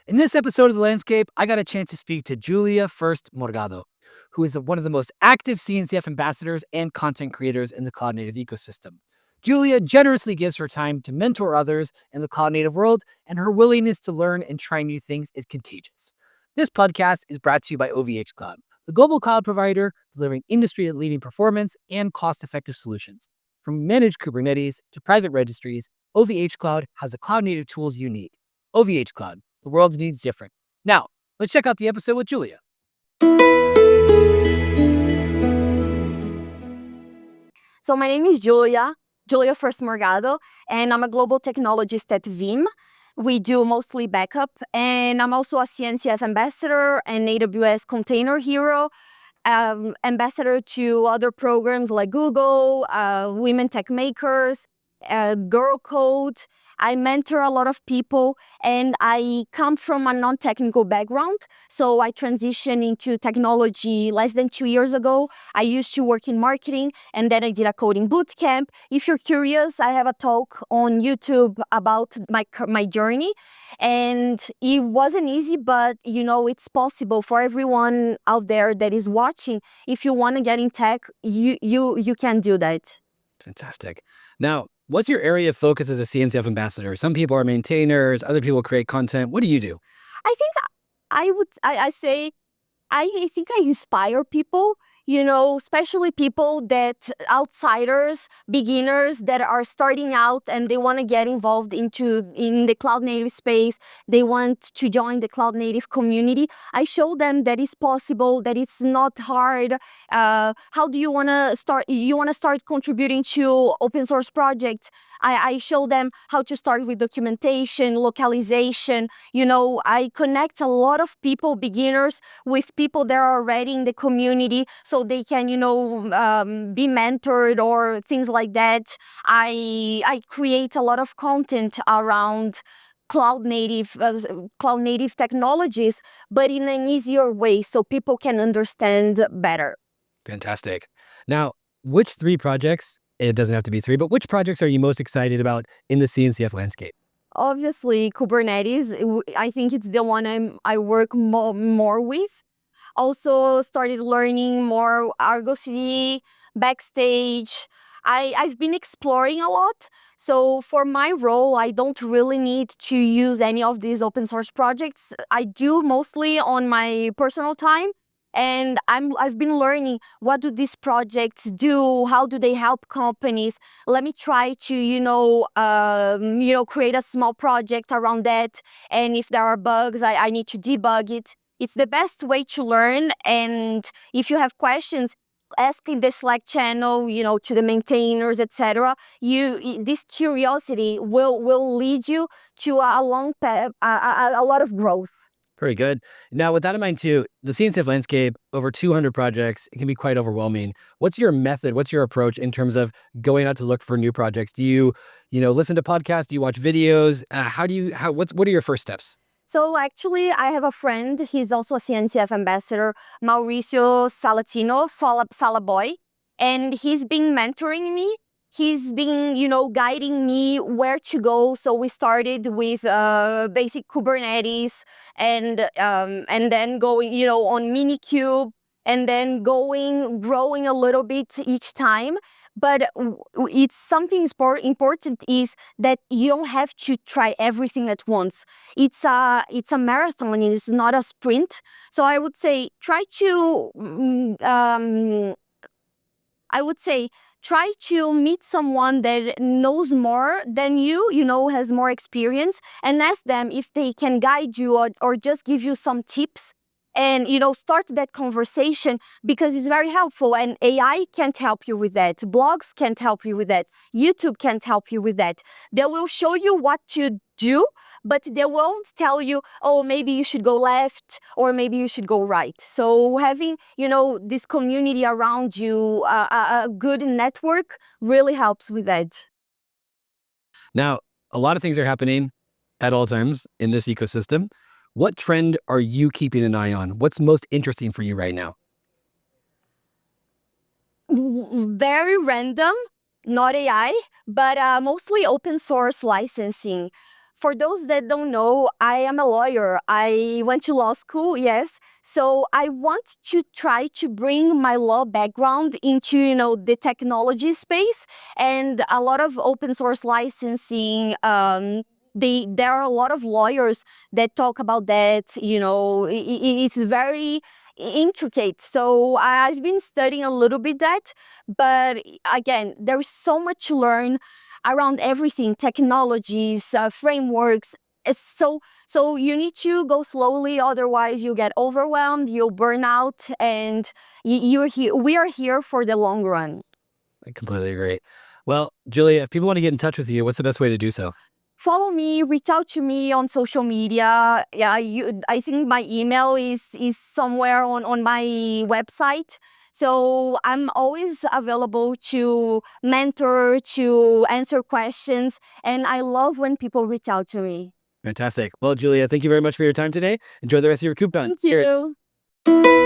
In this episode of The Landscape, I got a chance to speak to Julia Furst Morgado, who is one of the most active CNCF ambassadors and content creators in the cloud native ecosystem. Julia generously gives her time to mentor others in the cloud native world, and her willingness to learn and try new things is contagious. This podcast is brought to you by OVH Cloud, the global cloud provider delivering industry-leading performance and cost-effective solutions. From managed Kubernetes to private registries, OVH Cloud has the cloud native tools you need. OVH Cloud. The world's needs different. Now, let's check out the episode with Julia. So my name is Julia Furst Morgado, and I'm a global technologist at Veeam. We do mostly backup, and I'm also a CNCF ambassador and AWS container hero, ambassador to other programs like Google, Women Tech Makers, Girl Code. I mentor a lot of people, and I come from a non-technical background. So I transitioned into technology less than 2 years ago. I used to work in marketing, and then I did a coding bootcamp. If you're curious, I have a talk on YouTube about my journey. And it wasn't easy, but it's possible for everyone out there that is watching. If you want to get in tech, you can do that. Fantastic. Now, what's your area of focus as a CNCF ambassador? Some people are maintainers, other people create content. What do you do? I think I say I think I inspire people, especially people that outsiders, beginners that are starting out and they want to get involved in the cloud native space. They want to join the cloud native community. I show them that it's possible, that it's not hard. How do you want to start? You want to start contributing to open source projects. I show them how to start with documentation, localization. I connect a lot of people, beginners, with people that are already in the community so they can, be mentored or things like that. I create a lot of content around cloud native technologies, but in an easier way so people can understand better. Fantastic. Now, which three projects, it doesn't have to be three, but which projects are you most excited about in the CNCF landscape? Obviously, Kubernetes, I think it's the one I work more with. Also started learning more Argo CD, Backstage. I've been exploring a lot. So for my role, I don't really need to use any of these open source projects. I do mostly on my personal time. And I've been learning, what do these projects do? How do they help companies? Let me try to create a small project around that. And if there are bugs, I need to debug it. It's the best way to learn. And if you have questions, ask in the Slack channel, to the maintainers, etc. This curiosity will lead you to a long path, a lot of growth. Very good. Now, with that in mind too, the CNCF landscape, over 200 projects, it can be quite overwhelming. What's your method? What's your approach in terms of going out to look for new projects? Do you, listen to podcasts? Do you watch videos? What are your first steps? So actually, I have a friend. He's also a CNCF ambassador, Mauricio Salatino, Salaboy, and he's been mentoring me. He's been, guiding me where to go. So we started with basic Kubernetes, and then going, on Minikube, and then growing a little bit each time. But it's something important is that you don't have to try everything at once. It's a marathon, and it's not a sprint. So I would say try to meet someone that knows more than you, has more experience, and ask them if they can guide you or just give you some tips. And start that conversation, because it's very helpful. And AI can't help you with that. Blogs can't help you with that. YouTube can't help you with that. They will show you what to do, but they won't tell you, oh, maybe you should go left or maybe you should go right. So having this community around you, a good network, really helps with that. Now, a lot of things are happening at all times in this ecosystem. What trend are you keeping an eye on? What's most interesting for you right now? Very random, not AI, but mostly open source licensing. for those that don't know, I am a lawyer. I went to law school, yes. So I want to try to bring my law background into, the technology space, and a lot of open source licensing. There are a lot of lawyers that talk about that. It's very intricate. So I've been studying a little bit that, but again, there's so much to learn around everything, technologies, frameworks. So you need to go slowly, otherwise you get overwhelmed, you'll burn out, and you're here. We are here for the long run. I completely agree. Well, Julia, if people want to get in touch with you, what's the best way to do so? Follow me, reach out to me on social media. Yeah, I think my email is somewhere on my website. So I'm always available to mentor, to answer questions, and I love when people reach out to me. Fantastic. Well, Julia, thank you very much for your time today. Enjoy the rest of your KubeCon. Thank you.